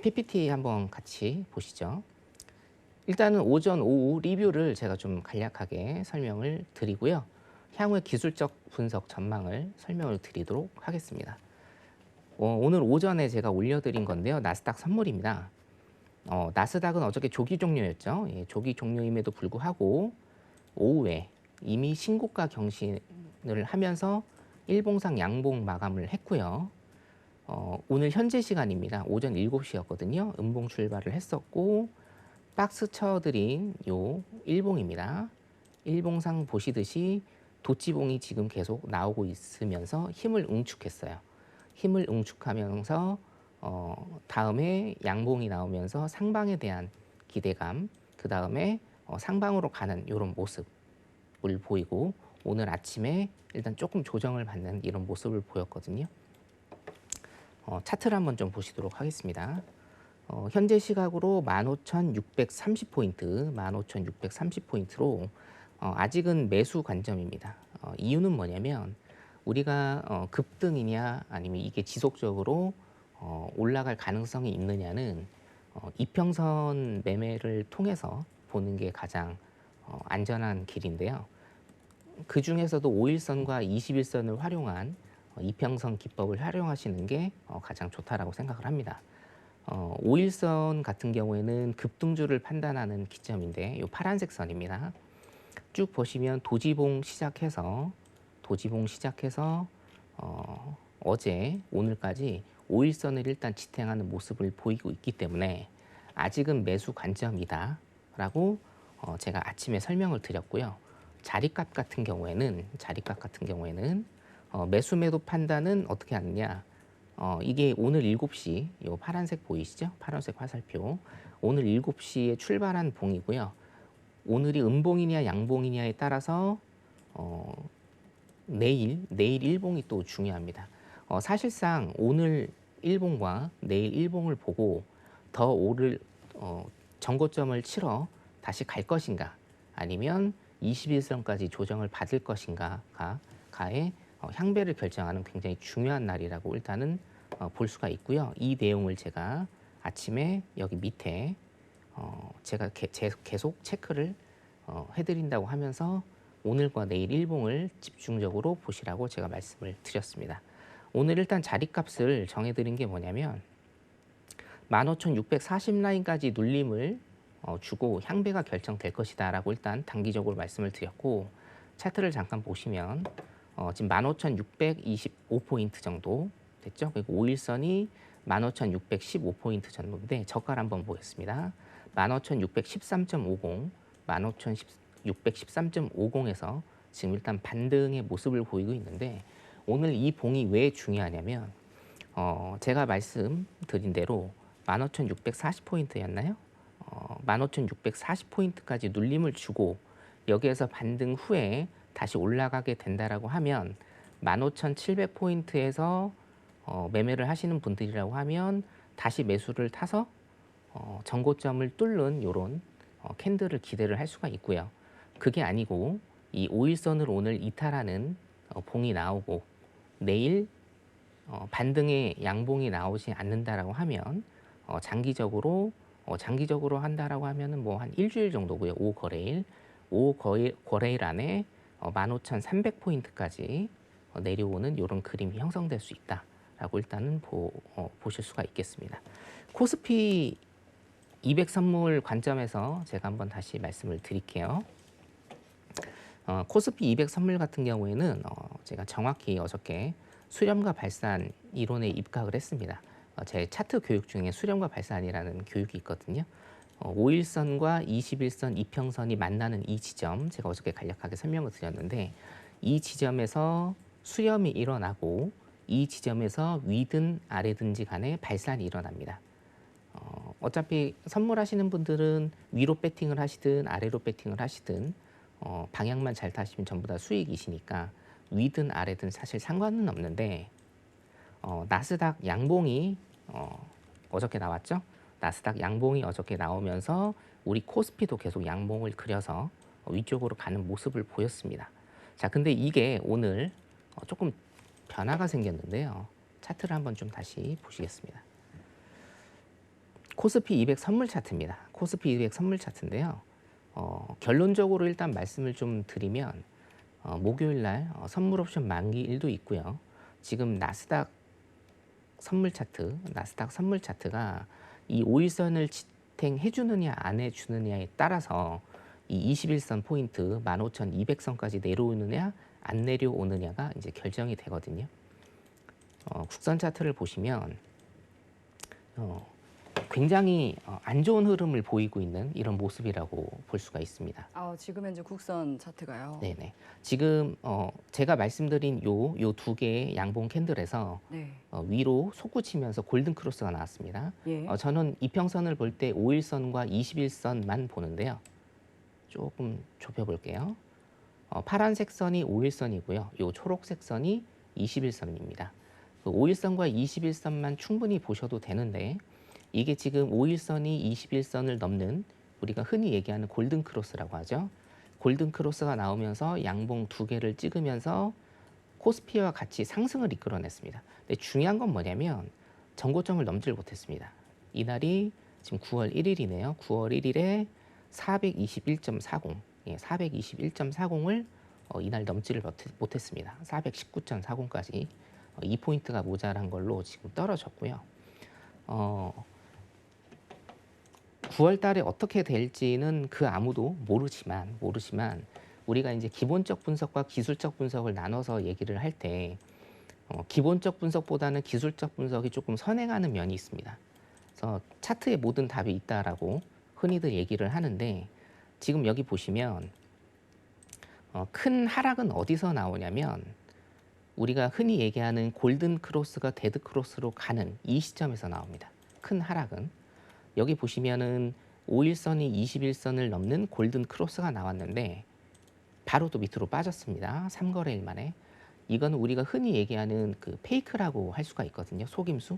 PPT 한번 같이 보시죠. 일단은 오전, 오후 리뷰를 제가 좀 간략하게 설명을 드리고요. 향후의 기술적 분석 전망을 설명을 드리도록 하겠습니다. 오늘 오전에 제가 올려드린 건데요. 나스닥 선물입니다. 나스닥은 어저께 조기 종료였죠. 예, 조기 종료임에도 불구하고 오후에 이미 신고가 경신을 하면서 일봉상 양봉 마감을 했고요. 오늘 현재 시간입니다. 오전 7시였거든요. 음봉 출발을 했었고 박스 쳐드린 요 일봉입니다. 일봉상 보시듯이 도치봉이 지금 계속 나오고 있으면서 힘을 응축했어요. 힘을 응축하면서 다음에 양봉이 나오면서 상방에 대한 기대감, 그 다음에 상방으로 가는 이런 모습을 보이고 오늘 아침에 일단 조금 조정을 받는 이런 모습을 보였거든요. 차트를 한번 좀 보시도록 하겠습니다. 현재 시각으로 15,630포인트, 15,630포인트로 아직은 매수 관점입니다. 이유는 뭐냐면 우리가 급등이냐 아니면 이게 지속적으로 올라갈 가능성이 있느냐는 이평선 매매를 통해서 보는 게 가장 안전한 길인데요. 그 중에서도 5일선과 21선을 활용한 이평선 기법을 활용하시는 게 가장 좋다라고 생각을 합니다. 5일선 같은 경우에는 급등주를 판단하는 기점인데 이 파란색 선입니다. 쭉 보시면 도지봉 시작해서 어제 오늘까지 5일선을 일단 지탱하는 모습을 보이고 있기 때문에 아직은 매수 관점이다 라고 제가 아침에 설명을 드렸고요. 자리값 같은 경우에는 매수 매도 판단은 어떻게 하느냐, 이게 오늘 7시 요 파란색 보이시죠? 파란색 화살표. 오늘 7시에 출발한 봉이고요. 오늘이 음봉이냐 양봉이냐에 따라서 내일 일봉이 또 중요합니다. 사실상 오늘 일봉과 내일 일봉을 보고 더 오를 전고점을 치러 다시 갈 것인가 아니면 21선까지 조정을 받을 것인가가의 향배를 결정하는 굉장히 중요한 날이라고 일단은 볼 수가 있고요. 이 내용을 제가 아침에 여기 밑에 제가 계속 체크를 해드린다고 하면서 오늘과 내일 일봉을 집중적으로 보시라고 제가 말씀을 드렸습니다. 오늘 일단 자리값을 정해드린 게 뭐냐면 15,640 라인까지 눌림을 주고 향배가 결정될 것이다 라고 일단 단기적으로 말씀을 드렸고, 차트를 잠깐 보시면 지금 15,625포인트 정도 됐죠. 그리고 5일선이 15,615포인트 정도인데 저가를 한번 보겠습니다. 15,613.50, 15,613.50에서 지금 일단 반등의 모습을 보이고 있는데, 오늘 이 봉이 왜 중요하냐면 제가 말씀드린 대로 15,640포인트였나요? 15,640포인트까지 눌림을 주고 여기에서 반등 후에 다시 올라가게 된다라고 하면 15,700포인트에서 매매를 하시는 분들이라고 하면 다시 매수를 타서 전고점을 뚫는 이런 캔들을 기대를 할 수가 있고요. 그게 아니고 이 5일선을 오늘 이탈하는 봉이 나오고 내일 반등의 양봉이 나오지 않는다라고 하면 장기적으로 한다라고 하면은 뭐 한 일주일 정도고요. 5거래일 안에 15,300포인트까지 내려오는 이런 그림이 형성될 수 있다라고 일단은 보실 수가 있겠습니다. 코스피 200 선물 관점에서 제가 한번 다시 말씀을 드릴게요. 코스피 200 선물 같은 경우에는 제가 정확히 어저께 수렴과 발산 이론에 입각을 했습니다. 제 차트 교육 중에 수렴과 발산이라는 교육이 있거든요. 5일선과 21선 이평선이 만나는 이 지점, 제가 어저께 간략하게 설명을 드렸는데 이 지점에서 수렴이 일어나고 이 지점에서 위든 아래든지 간에 발산이 일어납니다. 어차피 선물하시는 분들은 위로 배팅을 하시든 아래로 배팅을 하시든 방향만 잘 타시면 전부 다 수익이시니까 위든 아래든 사실 상관은 없는데, 나스닥 양봉이 어저께 나왔죠. 나스닥 양봉이 어저께 나오면서 우리 코스피도 계속 양봉을 그려서 위쪽으로 가는 모습을 보였습니다. 자, 근데 이게 오늘 조금 변화가 생겼는데요. 차트를 한번 좀 다시 보시겠습니다. 코스피 200 선물 차트입니다. 코스피 200 선물 차트인데요. 결론적으로 일단 말씀을 좀 드리면 목요일 날 선물 옵션 만기일도 있고요. 지금 나스닥 선물 차트가 이 5일선을 지탱해 주느냐 안 해주느냐에 따라서 이 21선 포인트 15,200선까지 내려오느냐 안 내려오느냐가 이제 결정이 되거든요. 국선 차트를 보시면 굉장히 안 좋은 흐름을 보이고 있는 이런 모습이라고 볼 수가 있습니다. 지금 현재 국선 차트가요. 네네. 지금 제가 말씀드린 요 두 개의 양봉 캔들에서 네. 위로 솟구치면서 골든 크로스가 나왔습니다. 예. 저는 이평선을 볼 때 5일선과 21선만 보는데요. 조금 좁혀볼게요. 파란색 선이 5일선이고요. 요 초록색 선이 21선입니다. 그 5일선과 21선만 충분히 보셔도 되는데 이게 지금 5일선이 21선을 넘는 우리가 흔히 얘기하는 골든 크로스라고 하죠. 골든 크로스가 나오면서 양봉 두 개를 찍으면서 코스피와 같이 상승을 이끌어냈습니다. 근데 중요한 건 뭐냐면 전고점을 넘지를 못했습니다. 이날이 지금 9월 1일이네요. 9월 1일에 421.40, 421.40을 이날 넘지를 못했습니다. 419.40까지 2포인트가 모자란 걸로 지금 떨어졌고요. 9월 달에 어떻게 될지는 그 아무도 모르지만 우리가 이제 기본적 분석과 기술적 분석을 나눠서 얘기를 할 때 기본적 분석보다는 기술적 분석이 조금 선행하는 면이 있습니다. 그래서 차트에 모든 답이 있다라고 흔히들 얘기를 하는데 지금 여기 보시면 큰 하락은 어디서 나오냐면 우리가 흔히 얘기하는 골든 크로스가 데드 크로스로 가는 이 시점에서 나옵니다. 큰 하락은 여기 보시면은 5일선이 21선을 넘는 골든 크로스가 나왔는데 바로 또 밑으로 빠졌습니다. 3거래일 만에. 이건 우리가 흔히 얘기하는 그 페이크라고 할 수가 있거든요. 속임수.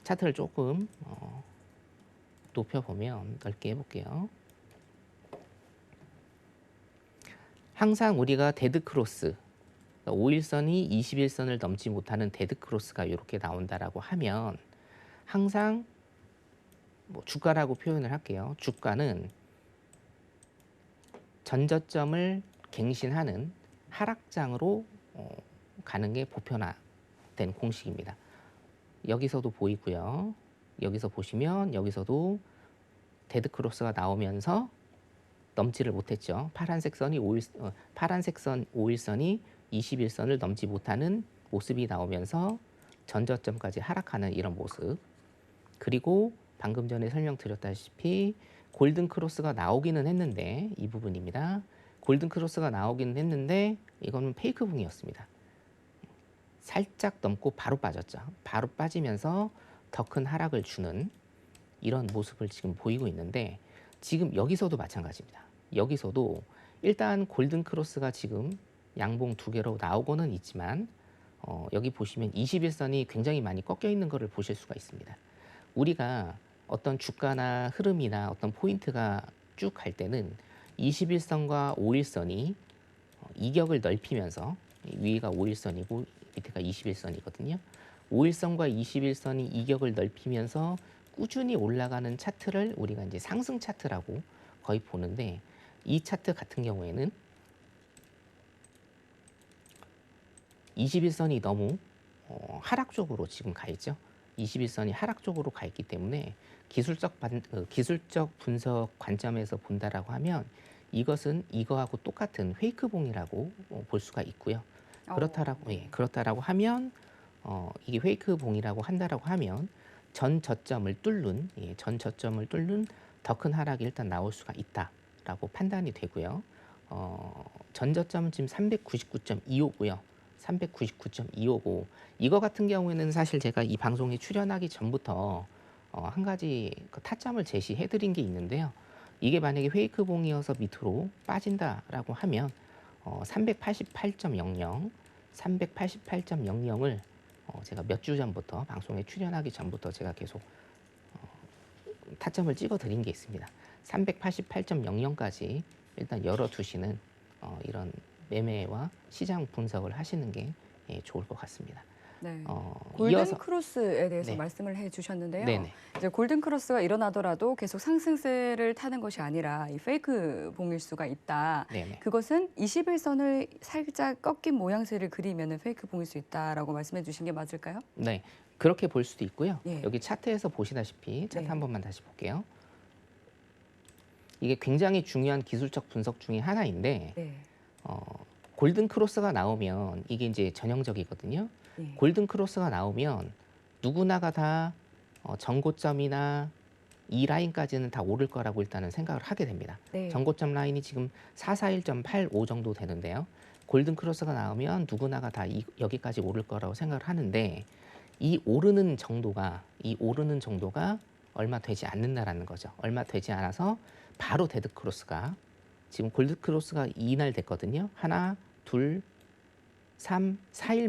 차트를 조금 높여보면 넓게 해볼게요. 항상 우리가 데드 크로스, 5일선이 21선을 넘지 못하는 데드 크로스가 이렇게 나온다라고 하면 항상 뭐 주가라고 표현을 할게요. 주가는 전저점을 갱신하는 하락장으로 가는 게 보편화된 공식입니다. 여기서도 보이고요. 여기서 보시면 여기서도 데드 크로스가 나오면서 넘지를 못했죠. 파란색 선 5일선이 21선을 넘지 못하는 모습이 나오면서 전저점까지 하락하는 이런 모습. 그리고 방금 전에 설명드렸다시피 골든 크로스가 나오기는 했는데 이 부분입니다. 골든 크로스가 나오기는 했는데 이거는 페이크 붕이었습니다. 살짝 넘고 바로 빠졌죠. 바로 빠지면서 더 큰 하락을 주는 이런 모습을 지금 보이고 있는데 지금 여기서도 마찬가지입니다. 여기서도 일단 골든 크로스가 지금 양봉 두 개로 나오고는 있지만 여기 보시면 21선이 굉장히 많이 꺾여 있는 것을 보실 수가 있습니다. 우리가 어떤 주가나 흐름이나 어떤 포인트가 쭉 갈 때는 21선과 5일선이 이격을 넓히면서 위가 5일선이고 밑에가 21선이거든요. 5일선과 21선이 이격을 넓히면서 꾸준히 올라가는 차트를 우리가 이제 상승 차트라고 거의 보는데 이 차트 같은 경우에는 21선이 너무 하락 쪽으로 지금 가 있죠. 21선이 하락 쪽으로 가 있기 때문에 기술적 분석 관점에서 본다라고 하면 이것은 이거하고 똑같은 페이크봉이라고 볼 수가 있고요. 그렇다라고 하면 이게 페이크봉이라고 한다라고 하면 전 저점을 뚫는 더 큰 하락이 일단 나올 수가 있다라고 판단이 되고요. 전 저점은 지금 399.25고요. 399.25고 이거 같은 경우에는 사실 제가 이 방송에 출연하기 전부터 한 가지 그 타점을 제시해 드린 게 있는데요. 이게 만약에 페이크봉이어서 밑으로 빠진다라고 하면 388.00, 388.00을 제가 몇 주 전부터 방송에 출연하기 전부터 제가 계속 타점을 찍어 드린 게 있습니다. 388.00까지 일단 열어두시는 이런 매매와 시장 분석을 하시는 게 좋을 것 같습니다. 네. 이어서 골든 크로스에 대해서 네. 말씀을 해주셨는데요. 네네. 이제 골든 크로스가 일어나더라도 계속 상승세를 타는 것이 아니라 이 페이크 봉일 수가 있다. 네네. 그것은 21선을 살짝 꺾인 모양새를 그리면 페이크 봉일 수 있다라고 말씀해 주신 게 맞을까요? 네. 그렇게 볼 수도 있고요. 예. 여기 차트에서 보시다시피 차트 네. 한 번만 다시 볼게요. 이게 굉장히 중요한 기술적 분석 중에 하나인데 네. 골든 크로스가 나오면 이게 이제 전형적이거든요. 예. 골든 크로스가 나오면 누구나가 다 전고점이나 이 라인까지는 다 오를 거라고 일단은 생각을 하게 됩니다. 네. 전고점 라인이 지금 441.85 정도 되는데요. 골든 크로스가 나오면 누구나가 다 여기까지 오를 거라고 생각을 하는데 이 오르는 정도가 얼마 되지 않는다라는 거죠. 얼마 되지 않아서 바로 데드 크로스가 지금 골든 크로스가 이날 됐거든요. 하나, 둘, 3, 4일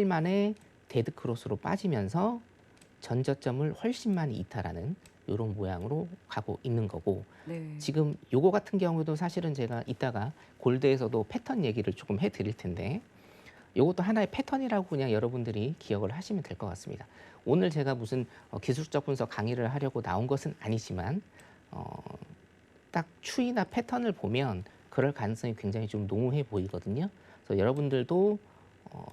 만에 데드 크로스로 빠지면서 전저점을 훨씬 많이 이탈하는 이런 모양으로 가고 있는 거고 네. 지금 요거 같은 경우도 사실은 제가 이따가 골드에서도 패턴 얘기를 조금 해드릴 텐데 요것도 하나의 패턴이라고 그냥 여러분들이 기억을 하시면 될 것 같습니다. 오늘 제가 무슨 기술적 분석 강의를 하려고 나온 것은 아니지만 딱 추이나 패턴을 보면 그럴 가능성이 굉장히 좀 농후해 보이거든요. 그래서 여러분들도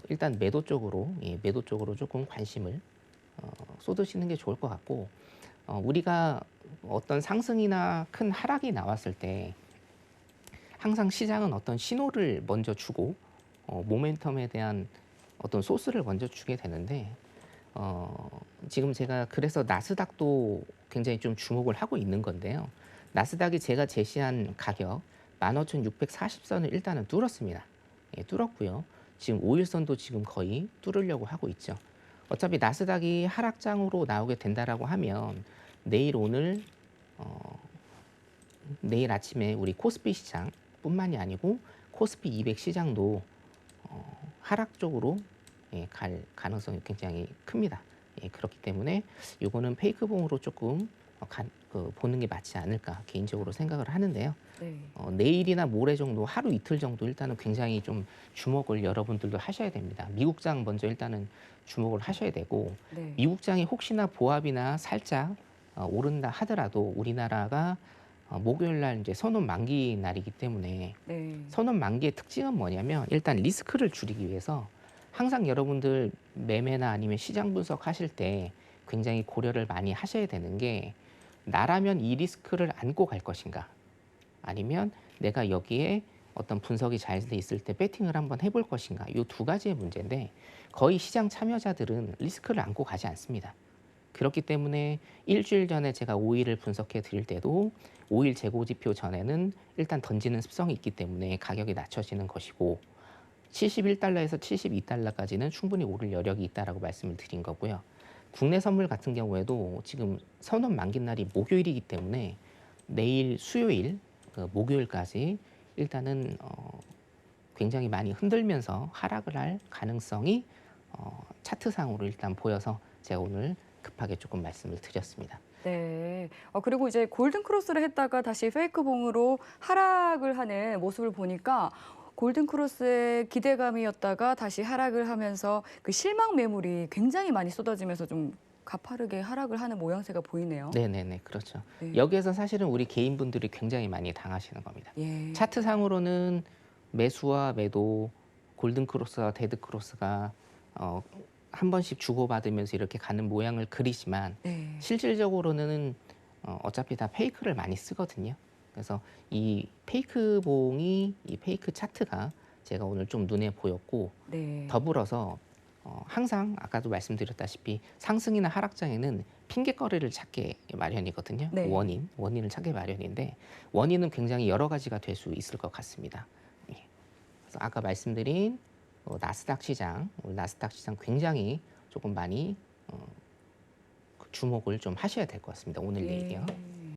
일단 매도 쪽으로 조금 관심을 쏟으시는 게 좋을 것 같고 우리가 어떤 상승이나 큰 하락이 나왔을 때 항상 시장은 어떤 신호를 먼저 주고 모멘텀에 대한 어떤 소스를 먼저 주게 되는데 지금 제가 그래서 나스닥도 굉장히 좀 주목을 하고 있는 건데요. 나스닥이 제가 제시한 가격 15,640선을 일단은 뚫었습니다. 예, 뚫었고요. 지금 5일선도 지금 거의 뚫으려고 하고 있죠. 어차피 나스닥이 하락장으로 나오게 된다라고 하면 내일 오늘 내일 아침에 우리 코스피 시장뿐만이 아니고 코스피 200 시장도 하락 쪽으로 갈 가능성이 굉장히 큽니다. 예, 그렇기 때문에 이거는 페이크봉으로 조금 보는 게 맞지 않을까 개인적으로 생각을 하는데요. 네. 내일이나 모레 정도 하루 이틀 정도 일단은 굉장히 좀 주목을 여러분들도 하셔야 됩니다. 미국장 먼저 일단은 주목을 하셔야 되고 네. 미국장이 혹시나 보합이나 살짝 오른다 하더라도 우리나라가 목요일 날 이제 선언 만기 날이기 때문에 네. 선언 만기의 특징은 뭐냐면 일단 리스크를 줄이기 위해서 항상 여러분들 매매나 아니면 시장 분석하실 때 굉장히 고려를 많이 하셔야 되는 게 나라면 이 리스크를 안고 갈 것인가 아니면 내가 여기에 어떤 분석이 잘 돼 있을 때 배팅을 한번 해볼 것인가 이 두 가지의 문제인데 거의 시장 참여자들은 리스크를 안고 가지 않습니다. 그렇기 때문에 일주일 전에 제가 5일을 분석해 드릴 때도 5일 재고지표 전에는 일단 던지는 습성이 있기 때문에 가격이 낮춰지는 것이고 71달러에서 72달러까지는 충분히 오를 여력이 있다라고 말씀을 드린 거고요. 국내 선물 같은 경우에도 지금 선언 만기 날이 목요일이기 때문에 내일 수요일 목요일까지 일단은 굉장히 많이 흔들면서 하락을 할 가능성이 차트상으로 일단 보여서 제가 오늘 급하게 조금 말씀을 드렸습니다. 네. 그리고 이제 골든 크로스를 했다가 다시 페이크 봉으로 하락을 하는 모습을 보니까 골든 크로스의 기대감이었다가 다시 하락을 하면서 그 실망 매물이 굉장히 많이 쏟아지면서 좀 가파르게 하락을 하는 모양새가 보이네요. 네네네, 그렇죠. 네. 여기에서 사실은 우리 개인분들이 굉장히 많이 당하시는 겁니다. 예. 차트상으로는 매수와 매도, 골든 크로스와 데드 크로스가 한 번씩 주고받으면서 이렇게 가는 모양을 그리지만 네. 실질적으로는 어차피 다 페이크를 많이 쓰거든요. 그래서 이 페이크봉이 이 페이크 차트가 제가 오늘 좀 눈에 보였고 네. 더불어서 항상 아까도 말씀드렸다시피 상승이나 하락장에는 핑계거리를 찾게 마련이거든요. 네. 원인을 찾게 마련인데 원인은 굉장히 여러 가지가 될 수 있을 것 같습니다. 예. 그래서 아까 말씀드린 나스닥 시장, 나스닥 시장 굉장히 조금 많이 주목을 좀 하셔야 될 것 같습니다. 오늘 예. 내일이요.